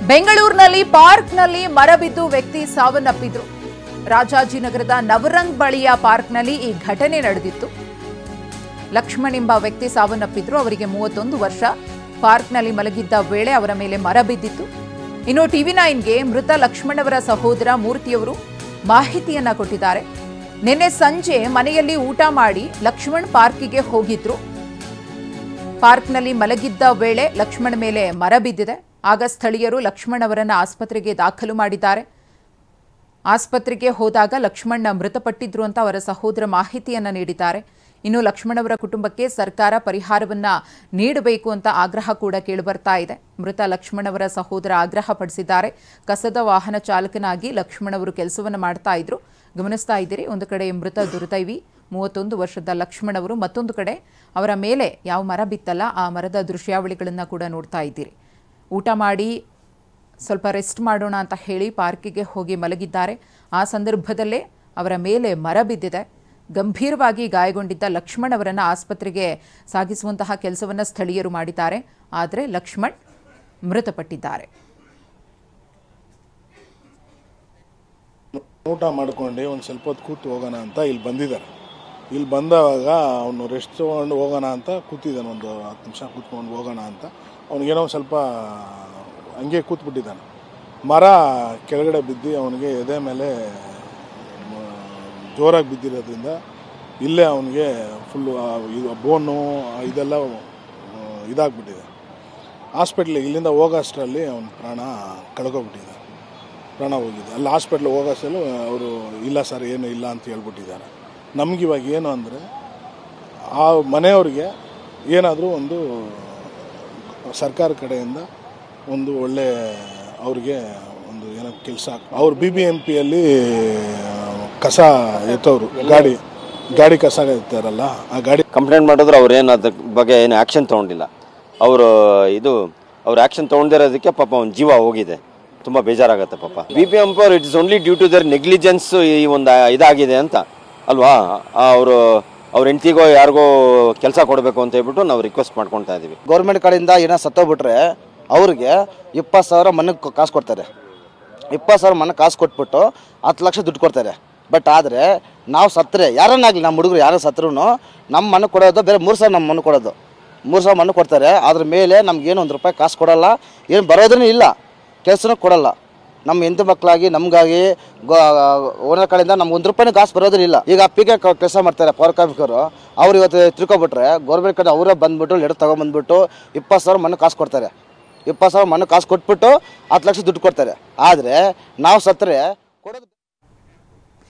ಬೆಂಗಳೂರಿನಲ್ಲಿ ಪಾರ್ಕ್ನಲ್ಲಿ ಮರ ಬಿದ್ದು ವ್ಯಕ್ತಿ ಸಾವನ್ನಪ್ಪಿದ್ರು. ರಾಜಾಜಿನಗರದ ನವರಂಗ್ ಬಳಿಯ ಪಾರ್ಕ್ನಲ್ಲಿ ಈ ಘಟನೆ ನಡೆದಿತ್ತು. ಲಕ್ಷ್ಮಣ್ ಎಂಬ ವ್ಯಕ್ತಿ ಸಾವನ್ನಪ್ಪಿದ್ರು. ಅವರಿಗೆ 31 ವರ್ಷ. ಪಾರ್ಕ್ನಲ್ಲಿ ಮಲಗಿದ್ದ ವೇಳೆ ಅವರ ಮೇಲೆ ಮರ ಬಿದ್ದಿತ್ತು. ಇನ್ನು TV9ಗೆ ಮೃತ ಲಕ್ಷ್ಮಣ್ ಅವರ ಸಹೋದರ ಮೂರ್ತಿಯವರು ಮಾಹಿತಿಯನ್ನ ಕೊಟ್ಟಿದ್ದಾರೆ. ನಿನ್ನೆ ಸಂಜೆ ಮನೆಯಲ್ಲಿ ಊಟ ಮಾಡಿ ಲಕ್ಷ್ಮಣ್ ಪಾರ್ಕಿಗೆ ಹೋಗಿದ್ರು. ಪಾರ್ಕ್ನಲ್ಲಿ ಮಲಗಿದ್ದ ವೇಳೆ ಲಕ್ಷ್ಮಣ್ ಮೇಲೆ ಮರ ಬಿದ್ದಿದೆ. ಆಗ ಸ್ಥಳೀಯರು ಲಕ್ಷ್ಮಣ್ ಅವರನ್ನ ಆಸ್ಪತ್ರೆಗೆ ದಾಖಲು ಮಾಡಿದ್ದಾರೆ. ಆಸ್ಪತ್ರೆಗೆ ಹೋದಾಗ ಲಕ್ಷ್ಮಣ್ ಮೃತಪಟ್ಟಿದ್ರು ಅಂತ ಅವರ ಸಹೋದರ ಮಾಹಿತಿಯನ್ನ ನೀಡಿದ್ದಾರೆ. ಇನ್ನು ಲಕ್ಷ್ಮಣ್ ಅವರ ಕುಟುಂಬಕ್ಕೆ ಸರ್ಕಾರ ಪರಿಹಾರವನ್ನ ನೀಡಬೇಕು ಅಂತ ಆಗ್ರಹ ಕೂಡ ಕೇಳಿಬರ್ತಾ ಇದೆ. ಮೃತ ಲಕ್ಷ್ಮಣ್ ಅವರ ಸಹೋದರ ಆಗ್ರಹ ಪಡಿಸಿದ್ದಾರೆ. ಕಸದ ವಾಹನ ಚಾಲಕನಾಗಿ ಲಕ್ಷ್ಮಣ್ ಅವರು ಕೆಲಸವನ್ನು ಮಾಡ್ತಾ ಇದ್ರು. ಗಮನಿಸ್ತಾ ಇದ್ದೀರಿ, ಒಂದು ಕಡೆ ಮೃತ ದುರ್ದೈವಿ 31 ವರ್ಷದ ಲಕ್ಷ್ಮಣ್ ಅವರು, ಮತ್ತೊಂದು ಕಡೆ ಅವರ ಮೇಲೆ ಯಾವ ಮರ ಬಿತ್ತಲ್ಲ ಆ ಮರದ ದೃಶ್ಯಾವಳಿಗಳನ್ನು ಕೂಡ ನೋಡ್ತಾ ಇದ್ದೀರಿ. ಊಟ ಮಾಡಿ ಸ್ವಲ್ಪ ರೆಸ್ಟ್ ಮಾಡೋಣ ಅಂತ ಹೇಳಿ ಪಾರ್ಕಿಗೆ ಹೋಗಿ ಮಲಗಿದ್ದಾರೆ. ಆ ಸಂದರ್ಭದಲ್ಲೇ ಅವರ ಮೇಲೆ ಮರ ಬಿದ್ದಿದೆ. ಗಂಭೀರವಾಗಿ ಗಾಯಗೊಂಡಿದ್ದ ಲಕ್ಷ್ಮಣ್ ಅವರನ್ನು ಆಸ್ಪತ್ರೆಗೆ ಸಾಗಿಸುವಂತಹ ಕೆಲಸವನ್ನು ಸ್ಥಳೀಯರು ಮಾಡಿದ್ದಾರೆ. ಆದರೆ ಲಕ್ಷ್ಮಣ್ ಮೃತಪಟ್ಟಿದ್ದಾರೆ. ಊಟ ಮಾಡ್ಕೊಂಡು ಒಂದು ಸ್ವಲ್ಪ ಹೊತ್ತು ಕೂತು ಹೋಗೋಣ ಅಂತ ಇಲ್ಲಿ ಬಂದಿದ್ದಾರೆ. ಇಲ್ಲಿ ಬಂದಾಗ ಅವನು ರೆಸ್ಟ್ ತೊಗೊಂಡು ಹೋಗೋಣ ಅಂತ ಕೂತಿದ್ದಾನೆ. ಒಂದು 10 ನಿಮಿಷ ಕೂತ್ಕೊಂಡು ಹೋಗೋಣ ಅಂತ ಅವನಿಗೇನೋ ಸ್ವಲ್ಪ ಹಂಗೆ ಕೂತ್ಬಿಟ್ಟಿದ್ದಾನೆ. ಮರ ಕೆಳಗಡೆ ಬಿದ್ದು ಅವನಿಗೆ ಎದೆ ಮೇಲೆ ಜೋರಾಗಿ ಬಿದ್ದಿರೋದ್ರಿಂದ ಇಲ್ಲೇ ಅವನಿಗೆ ಫುಲ್ಲು ಬೋನು ಇದೆಲ್ಲ ಇದಾಗ್ಬಿಟ್ಟಿದೆ. ಹಾಸ್ಪಿಟ್ಲಿಗೆ ಇಲ್ಲಿಂದ ಹೋಗೋಷ್ಟರಲ್ಲಿ ಅವನ ಪ್ರಾಣ ಕಳ್ಕೊಬಿಟ್ಟಿದೆ, ಪ್ರಾಣ ಹೋಗಿದೆ. ಅಲ್ಲಿ ಹಾಸ್ಪಿಟ್ಲಿಗೆ ಹೋಗೋಷ್ಟಲ್ಲೂ ಅವರು ಇಲ್ಲ ಸರ್ ಏನೂ ಇಲ್ಲ ಅಂತ ಹೇಳ್ಬಿಟ್ಟಿದ್ದಾರೆ. ನಮಗಿವಾಗ ಏನು ಅಂದರೆ ಆ ಮನೆಯವ್ರಿಗೆ ಏನಾದರೂ ಒಂದು ಸರ್ಕಾರ ಕಡೆಯಿಂದ ಒಂದು ಒಳ್ಳೆ ಅವ್ರಿಗೆ ಒಂದು ಏನೋ ಕೆಲಸ. ಅವ್ರು BBMPಯಲ್ಲಿ ಕಸ ಎತ್ತವರು ಗಾಡಿ ಕಸ ಎತ್ತಾರಲ್ಲ, ಆ ಗಾಡಿ ಕಂಪ್ಲೇಂಟ್ ಮಾಡಿದ್ರು. ಅವ್ರು ಏನು ಅದ್ರ ಬಗ್ಗೆ ಏನು ಆ್ಯಕ್ಷನ್ ತೊಗೊಂಡಿಲ್ಲ. ಅವ್ರು ಆ್ಯಕ್ಷನ್ ತೊಗೊಂಡಿರೋದಕ್ಕೆ ಪಾಪ ಅವ್ನ ಜೀವ ಹೋಗಿದೆ. ತುಂಬ ಬೇಜಾರಾಗುತ್ತೆ ಪಾಪ. BBMP ಅವರು it is only due to their negligence ಈ ಒಂದು ಇದಾಗಿದೆ ಅಂತ ಅಲ್ವಾ. ಅವ್ರ ಹೆಂಡತಿಗೋ ಯಾರಿಗೋ ಕೆಲಸ ಕೊಡಬೇಕು ಅಂತ ಹೇಳ್ಬಿಟ್ಟು ನಾವು ರಿಕ್ವೆಸ್ಟ್ ಮಾಡ್ಕೊತಾ ಇದ್ದೀವಿ. ಗೌರ್ಮೆಂಟ್ ಕಡೆಯಿಂದ ಏನೋ ಸತ್ತೋಗ್ಬಿಟ್ರೆ ಅವ್ರಿಗೆ 20,000 ಮನೆಗೆ ಕಾಸು ಕೊಡ್ತಾರೆ. 20,000 ಮನೆ ಕಾಸು ಕೊಟ್ಬಿಟ್ಟು 10 ಲಕ್ಷ ದುಡ್ಡು ಕೊಡ್ತಾರೆ. ಬಟ್ ಆದರೆ ನಾವು ಸತ್ತರೆ ಯಾರನ್ನಾಗಲಿ, ನಮ್ಮ ಹುಡುಗರು ಯಾರು ಸತ್ರೂ ನಮ್ಮ ಮನೆ ಕೊಡೋದು ಬೇರೆ 3,000 ನಮ್ಮ ಮನೆ ಕೊಡೋದು 3,000 ಮನೆ ಕೊಡ್ತಾರೆ. ಅದ್ರ ಮೇಲೆ ನಮ್ಗೇನು 1 ರೂಪಾಯಿ ಕಾಸು ಕೊಡೋಲ್ಲ, ಏನು ಬರೋದೂ ಇಲ್ಲ, ಕೆಲಸನೂ ಕೊಡೋಲ್ಲ. ನಮ್ಮ ಹೆಂಡತಿ ಮಕ್ಕಳಾಗಿ ನಮಗಾಗಿ ಓನರ್ ಕಡೆಯಿಂದ ನಮ್ಗೆ 1 ರೂಪಾಯಿನೂ ಕಾಸು ಬರೋದಿಲ್ಲ. ಈಗ ಪಿಕೆ ಕೆಲಸ ಮಾಡ್ತಾರೆ ಪವರ್ ಕಾರ್ಮಿಕರು, ಅವ್ರು ಇವತ್ತು ತಿಳ್ಕೊಬಿಟ್ರೆ ಗೌರ್ಮೆಂಟ್ ಕಡೆ ಅವರೇ ಬಂದುಬಿಟ್ಟು ಲೆಟರ್ ತೊಗೊಂಬಂದ್ಬಿಟ್ಟು 20,000 ಮನೆ ಕಾಸು ಕೊಡ್ತಾರೆ. 20,000 ಮನೆ ಕಾಸು ಕೊಟ್ಬಿಟ್ಟು 10 ಲಕ್ಷ ದುಡ್ಡು ಕೊಡ್ತಾರೆ. ಆದರೆ ನಾವು ಸತ್ತರೆ